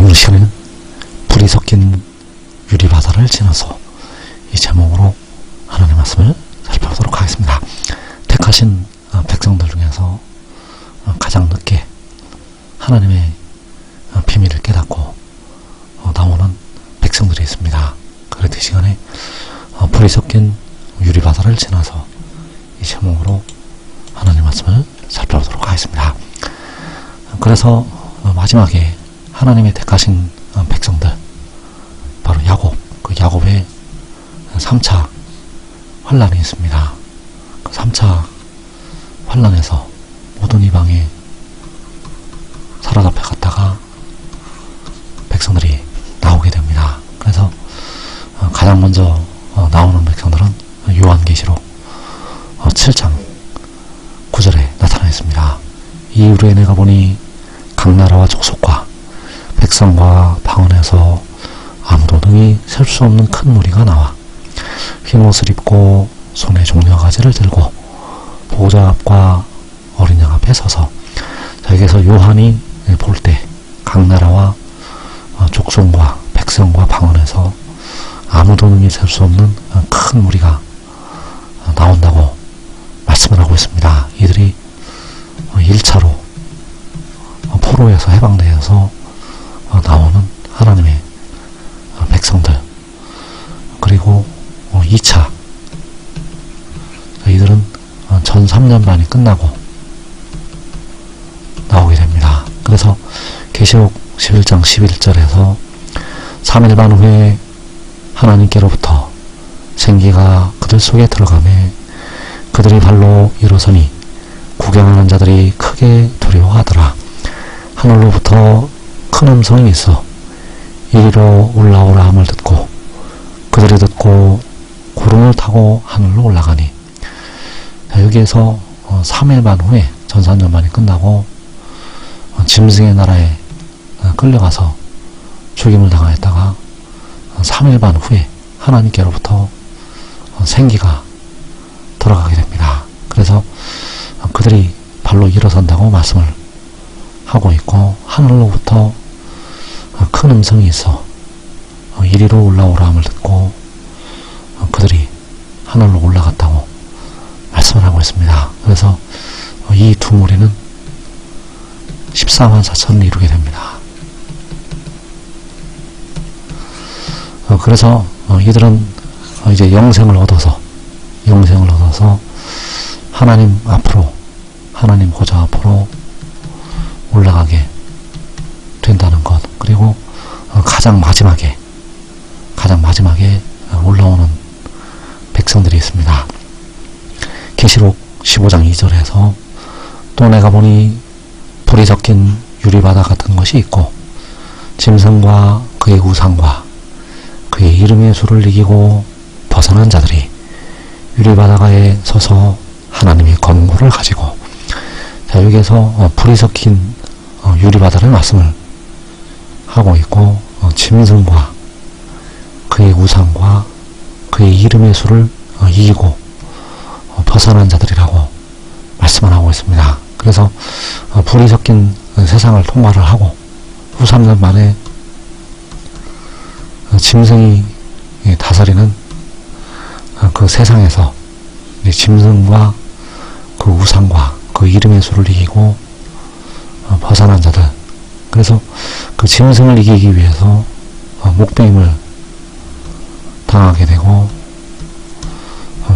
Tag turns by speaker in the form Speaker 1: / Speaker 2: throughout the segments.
Speaker 1: 오늘 시간에는 불이 섞인 유리바다를 지나서 이 제목으로 하나님의 말씀을 살펴보도록 하겠습니다. 택하신 백성들 중에서 가장 늦게 하나님의 비밀을 깨닫고 나오는 백성들이 있습니다. 그래도 이 시간에 불이 섞인 유리바다를 지나서 이 제목으로 하나님의 말씀을 살펴보도록 하겠습니다. 그래서 마지막에 하나님의 택하신 백성들, 바로 야곱, 그 야곱의 3차 환란이 있습니다. 그 3차 환란에서 모든 이방에 사로잡혀 갔다가 백성들이 나오게 됩니다. 그래서 가장 먼저 나오는 백성들은 요한계시록 7장 9절에 나타나 있습니다. 이후에 내가 보니 각 나라와 족속과 백성과 방언에서 아무도 능히 셀 수 없는 큰 무리가 나와 흰 옷을 입고 손에 종려 가지를 들고 보호자 앞과 어린 양 앞에 서서 여기서 요한이 볼 때 각 나라와 족속과 백성과 방언에서 아무도 능히 셀 수 없는 큰 무리가 나온다고 말씀을 하고 있습니다. 이들이 1차로 포로에서 해방되어서 나오는 하나님의 백성들, 그리고 2차 이들은 전 3년반이 끝나고 나오게 됩니다. 그래서 계시록 11장 11절에서 3일 반 후에 하나님께로부터 생기가 그들 속에 들어가매 그들이 발로 일어서니 구경하는 자들이 크게 두려워하더라. 하늘로부터 큰 음성이 있어 이리로 올라오라 함을 듣고 그들이 듣고 구름을 타고 하늘로 올라가니, 여기에서 3일 반 후에 전산전반이 끝나고 짐승의 나라에 끌려가서 죽임을 당하였다가 3일 반 후에 하나님께로부터 생기가 들어가게 됩니다. 그래서 그들이 발로 일어선다고 말씀을 하고 있고, 하늘로부터 큰 음성이 있어 이리로 올라오라 함을 듣고 그들이 하늘로 올라갔다고 말씀을 하고 있습니다. 그래서 이 두 무리는 14만 4천을 이루게 됩니다. 그래서 이들은 이제 영생을 얻어서 하나님 앞으로, 하나님 보좌 앞으로 올라가게 된다는 것, 그리고 가장 마지막에 올라오는 백성들이 있습니다. 계시록 15장 2절에서 또 내가 보니 불이 섞인 유리바다 같은 것이 있고 짐승과 그의 우상과 그의 이름의 수를 이기고 벗어난 자들이 유리바다가에 서서 하나님의 권고를 가지고, 자, 여기에서 불이 섞인 유리바다를 말씀을 하고 있고, 짐승과 그의 우상과 그의 이름의 수를 이기고 벗어난 자들이라고 말씀을 하고 있습니다. 그래서 불이 섞인 세상을 통과를 하고 후 3년 만에 짐승이 다스리는 그 세상에서 짐승과 그 우상과 그 이름의 수를 이기고 벗어난 자들, 그래서 그 짐승을 이기기 위해서 목베임을 당하게 되고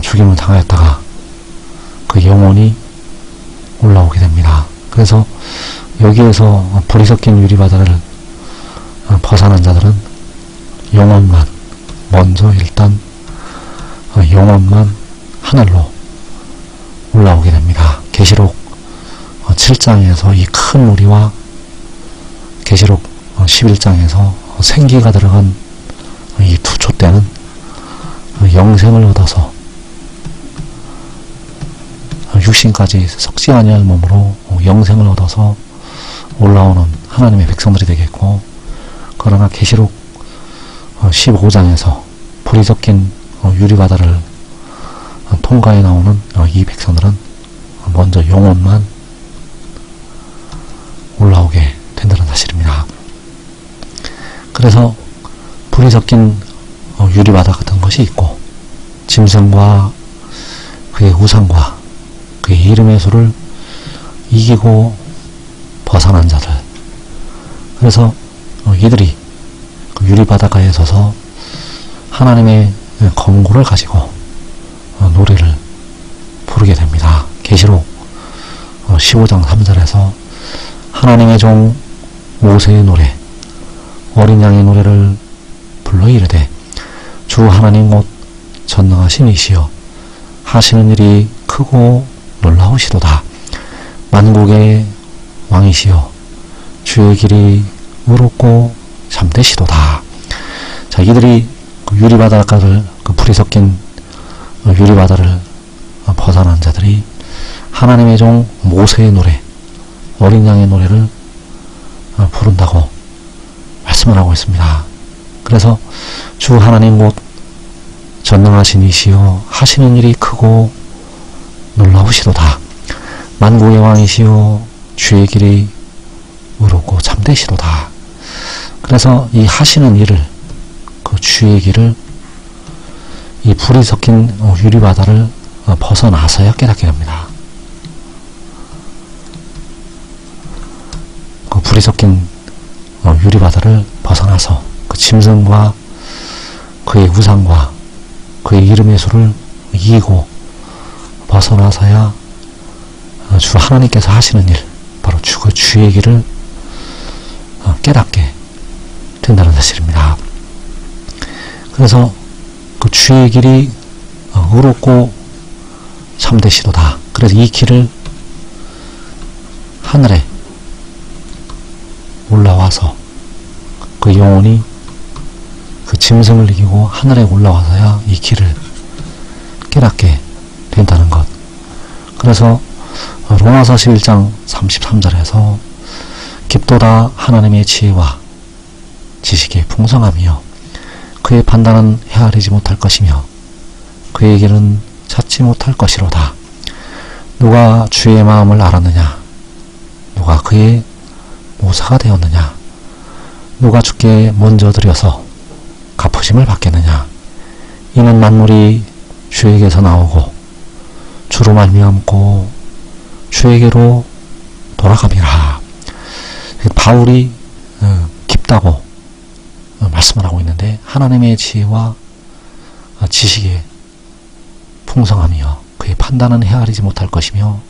Speaker 1: 죽임을 당하였다가 그 영혼이 올라오게 됩니다. 그래서 여기에서 불이 섞인 유리바다를 벗어난 자들은 영혼만, 먼저 일단 영혼만 하늘로 올라오게 됩니다. 계시록 7장에서 이 큰 무리와 계시록 11장에서 생기가 들어간 이 두 촛대는 영생을 얻어서 육신까지 썩지 아니할 몸으로 영생을 얻어서 올라오는 하나님의 백성들이 되겠고, 그러나 계시록 15장에서 불이 섞인 유리바다를 통과해 나오는 이 백성들은 먼저 영혼만 올라오게 된다는 사실입니다. 그래서 불이 섞인 유리바다 같은 것이 있고, 짐승과 그의 우상과 그의 이름의 수를 이기고 벗어난 자들. 그래서 이들이 그 유리바다가에 서서 하나님의 검고를 가지고 노래를 부르게 됩니다. 계시록 15장 3절에서 하나님의 종 모세의 노래, 어린 양의 노래를 불러 이르되 주 하나님 곧 전능하신 이시여 하시는 일이 크고 놀라우시도다. 만국의 왕이시여 주의 길이 의롭고 참되시도다. 자, 이들이 그 유리바다를, 그 불이 섞인 유리바다를 벗어난 자들이 하나님의 종 모세의 노래, 어린 양의 노래를 부른다고 말씀을 하고 있습니다. 그래서 주 하나님 곧 전능하신 이시여 하시는 일이 크고 놀라우시도다. 만국의 왕이시여 주의 길이 의롭고 참되시도다. 그래서 이 하시는 일을, 그 주의 길을, 이 불이 섞인 유리바다를 벗어나서야 깨닫게 됩니다. 그 불이 섞인 유리바다를 벗어나서 그 짐승과 그의 우상과 그의 이름의 수를 이기고 벗어나서야 주 하나님께서 하시는 일, 바로 그 주의 길을 깨닫게 된다는 사실입니다. 그래서 그 주의 길이 의롭고 참되시도다. 그래서 이 길을 하늘에 올라와서 그 영혼이 그 짐승을 이기고 하늘에 올라와서야 이 길을 깨닫게 된다는 것. 그래서 로마서 11장 33절에서 깊도다 하나님의 지혜와 지식의 풍성함이요 그의 판단은 헤아리지 못할 것이며 그의 길은 찾지 못할 것이로다. 누가 주의 마음을 알았느냐? 누가 그의 모사가 되었느냐? 누가 주께 먼저 드려서 갚으심을 받겠느냐? 이는 만물이 주에게서 나오고 주로 말미암고 주에게로 돌아갑니다. 바울이 깊다고 말씀을 하고 있는데, 하나님의 지혜와 지식의 풍성함이요 그의 판단은 헤아리지 못할 것이며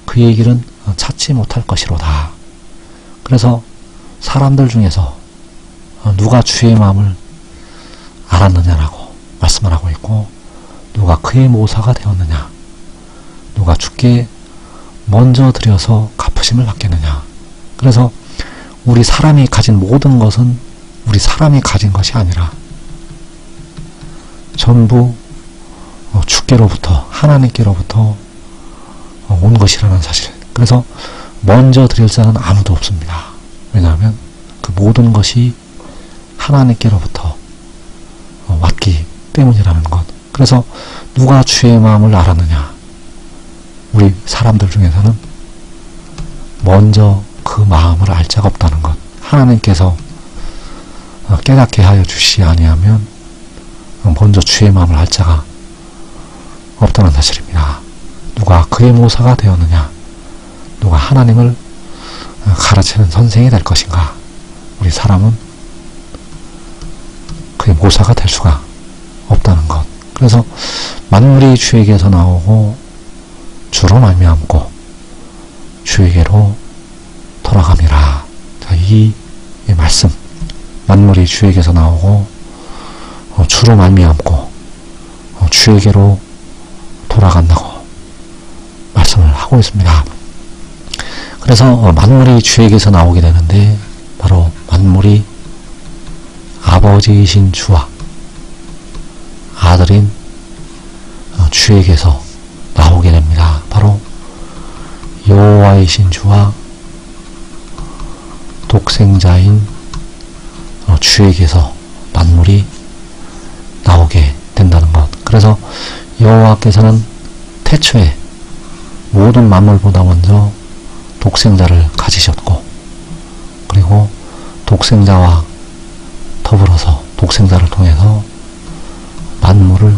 Speaker 1: 그의 길은 찾지 못할 것이로다. 그래서 사람들 중에서 누가 주의 마음을 알았느냐라고 말씀을 하고 있고, 누가 그의 모사가 되었느냐, 누가 주께 먼저 드려서 갚으심을 받겠느냐. 그래서 우리 사람이 가진 모든 것은 우리 사람이 가진 것이 아니라 전부 주께로부터, 하나님께로부터 온 것이라는 사실. 그래서 먼저 드릴 자는 아무도 없습니다. 왜냐하면 그 모든 것이 하나님께로부터 왔기 때문이라는 것. 그래서 누가 주의 마음을 알았느냐? 우리 사람들 중에서는 먼저 그 마음을 알 자가 없다는 것. 하나님께서 깨닫게 하여 주시지 아니하면 먼저 주의 마음을 알 자가 없다는 사실입니다. 누가 그의 모사가 되었느냐? 누가 하나님을 가르치는 선생이 될 것인가? 우리 사람은 그의 모사가 될 수가 없다는 것. 그래서 만물이 주에게서 나오고 주로 말미암고 주에게로 돌아갑니다. 자, 이 말씀, 만물이 주에게서 나오고 주로 말미암고 주에게로 돌아간다고 말씀을 하고 있습니다. 그래서 만물이 주에게서 나오게 되는데, 바로 만물이 아버지이신 주와 아들인 주에게서 나오게 됩니다. 바로 여호와이신 주와 독생자인 주에게서 만물이 나오게 된다는 것. 그래서 여호와께서는 태초에 모든 만물보다 먼저 독생자를 가지셨고, 그리고 독생자와 더불어서 독생자를 통해서 만물을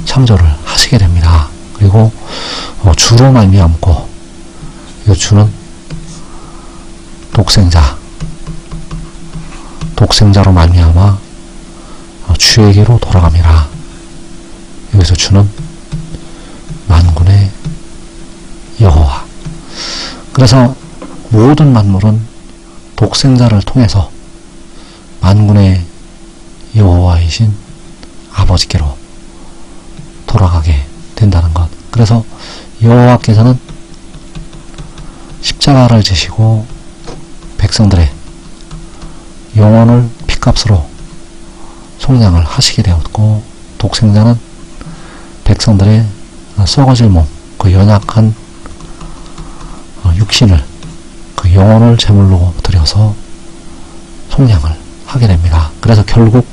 Speaker 1: 창조를 하시게 됩니다. 그리고 주로 말미암고 이 주는 독생자로 말미암아 주에게로 돌아갑니다. 여기서 주는 만군의 여호와. 그래서 모든 만물은 독생자를 통해서 만군의 여호와이신 아버지께로 돌아가게 된다는 것. 그래서 여호와께서는 십자가를 지시고 백성들의 영혼을 핏값으로 속량을 하시게 되었고, 독생자는 백성들의 썩어질 몸, 그 연약한 육신을, 그 영혼을 제물로 드려서 속량을 하게 됩니다. 그래서 결국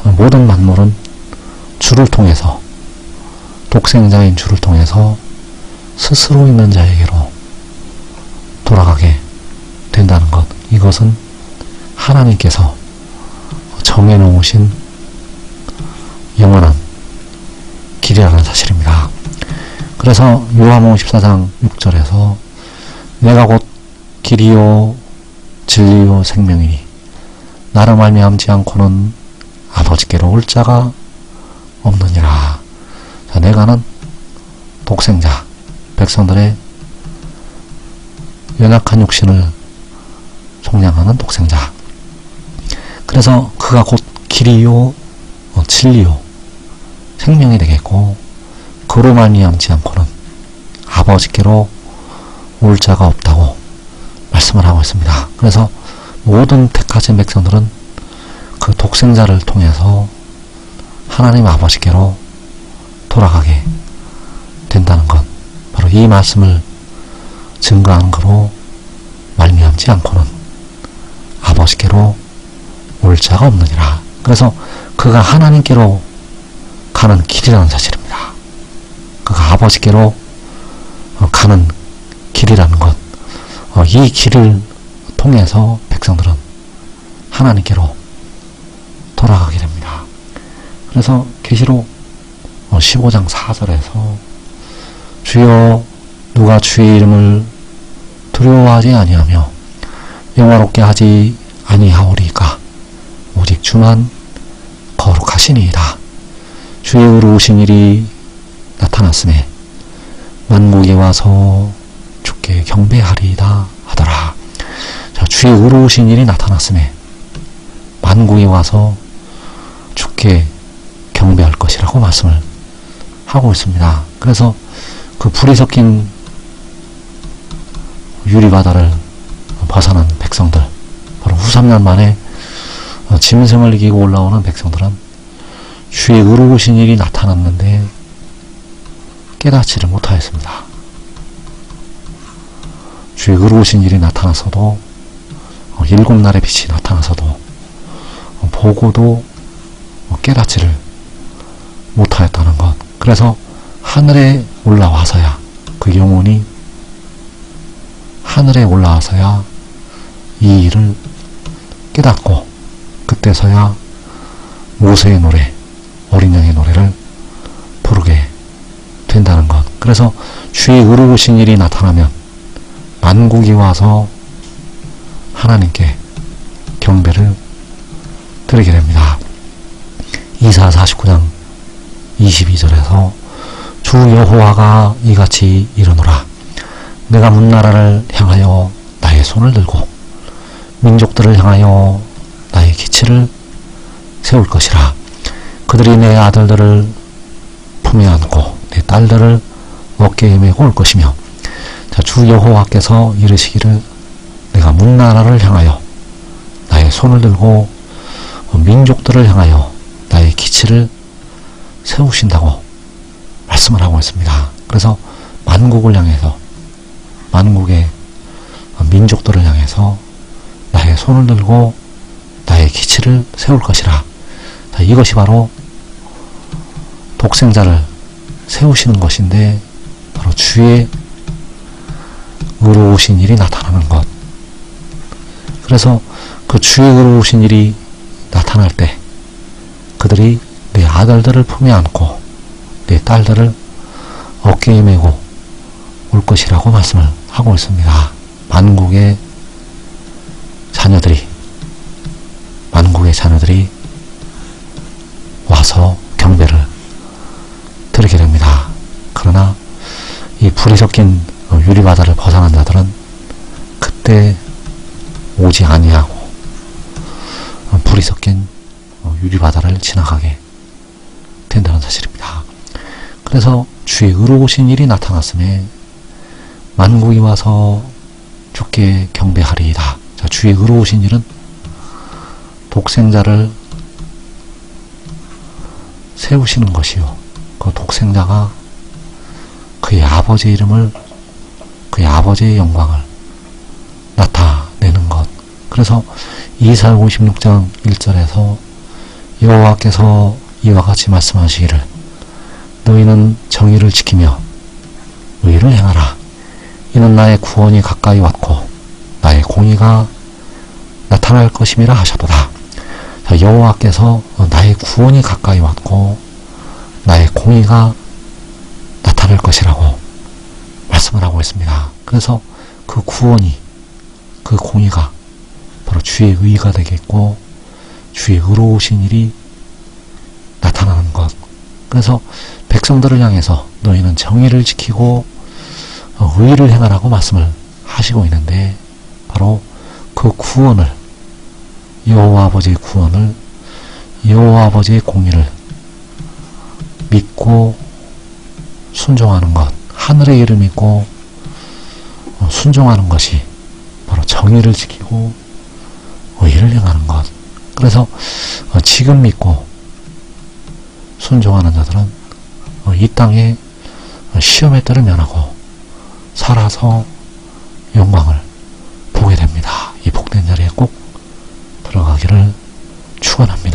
Speaker 1: 모든 만물은 주를 통해서, 독생자인 주를 통해서 스스로 있는 자에게로 돌아가게 된다는 것. 이것은 하나님께서 정해놓으신 영원한 길이라는 사실입니다. 그래서 요한복음 14장 6절에서 내가 곧 길이요 진리요 생명이니 나를 말미암지 않고는 아버지께로 올 자가 없느니라. 자, 내가는 독생자, 백성들의 연약한 육신을 속량하는 독생자. 그래서 그가 곧 길이요 진리요 생명이 되겠고, 그로 말미암지 않고는 아버지께로 올 자가 없다고 말씀을 하고 있습니다. 그래서 모든 택하신 백성들은 그 독생자를 통해서 하나님 아버지께로 돌아가게 된다는 것, 바로 이 말씀을 증거하는 거로 말미암지 않고는 아버지께로 올 자가 없느니라. 그래서 그가 하나님께로 가는 길이라는 사실입니다. 그가 아버지께로 가는 길이라는 것, 이 길을 통해서 백성들은 하나님께로 돌아가게 됩니다. 그래서 계시록 15장 4절에서 주여 누가 주의 이름을 두려워하지 아니하며 영화롭게 하지 아니하오리까 오직 주만 거룩하시니이다. 주의 의로우신 일이 나타났음에 만국에 와서 주께 경배하리이다 하더라. 자, 주의 의로우신 일이 나타났음에 만국에 와서 주께 경배할 것이라고 말씀을 하고 있습니다. 그래서 그 불이 섞인 유리바다를 벗어난 백성들, 바로 후 3년 만에 짐승을 이기고 올라오는 백성들은 주의 의로우신 일이 나타났는데 깨닫지를 못하였습니다. 주의 의로우신 일이 나타나서도 7날의 빛이 나타나서도 보고도 깨닫지를 못하였다는 것. 그래서 하늘에 올라와서야, 그 영혼이 하늘에 올라와서야 이 일을 깨닫고, 그때서야 모세의 노래, 어린 양의 노래를 부르게 된다는 것. 그래서 주의 의로우신 일이 나타나면 만국이 와서 하나님께 경배를 드리게 됩니다. 이사 49장 22절에서 주 여호와가 이같이 이르노라. 내가 문나라를 향하여 나의 손을 들고 민족들을 향하여 나의 기치를 세울 것이라. 그들이 내 아들들을 품에 안고 내 딸들을 어깨에 메고 올 것이며, 자, 주 여호와께서 이르시기를 내가 문나라를 향하여 나의 손을 들고 민족들을 향하여 나의 기치를 세우신다고 말씀을 하고 있습니다. 그래서 만국을 향해서, 만국의 민족들을 향해서 나의 손을 들고 나의 기치를 세울 것이라. 자, 이것이 바로 독생자를 세우시는 것인데, 바로 주의 의로우신 일이 나타나는 것. 그래서 그 주의 의로우신 일이 나타날 때 그들이 내 아들들을 품에 안고 내 딸들을 어깨에 메고 올 것이라고 말씀을 하고 있습니다. 만국의 자녀들이 와서 경배를 드리게 됩니다. 그러나 이 불이 섞인 유리바다를 벗어난 자들은 그때 오지 아니하고 불이 섞인 유리바다를 지나가게 된다는 사실입니다. 그래서 주의 의로우신 일이 나타났음에 만국이 와서 주께 경배하리이다. 자, 주의 의로우신 일은 독생자를 세우시는 것이요, 그 독생자가 그의 아버지의 이름을, 그의 아버지의 영광을 나타내는 것. 그래서 이사야 56장 1절에서 여호와께서 이와 같이 말씀하시기를 너희는 정의를 지키며 의를 행하라. 이는 나의 구원이 가까이 왔고 나의 공의가 나타날 것임이라 하셨도다. 자, 여호와께서 나의 구원이 가까이 왔고 나의 공의가 나타날 것이라고 말씀을 하고 있습니다. 그래서 그 구원이, 그 공의가 바로 주의 의가 되겠고 주의 의로우신 일이 나타나는 것. 그래서 백성들을 향해서 너희는 정의를 지키고 의를 행하라고 말씀을 하시고 있는데, 바로 그 구원을, 여호와 아버지의 구원을, 여호와 아버지의 공의를 믿고 순종하는 것, 하늘의 일을 믿고 순종하는 것이 바로 정의를 지키고 의를 행하는 것. 그래서 지금 믿고 순종하는 자들은 이 땅에 시험의 때를 면하고 살아서 영광을 보게 됩니다. 이 복된 자리에 꼭 들어가기를 축원합니다.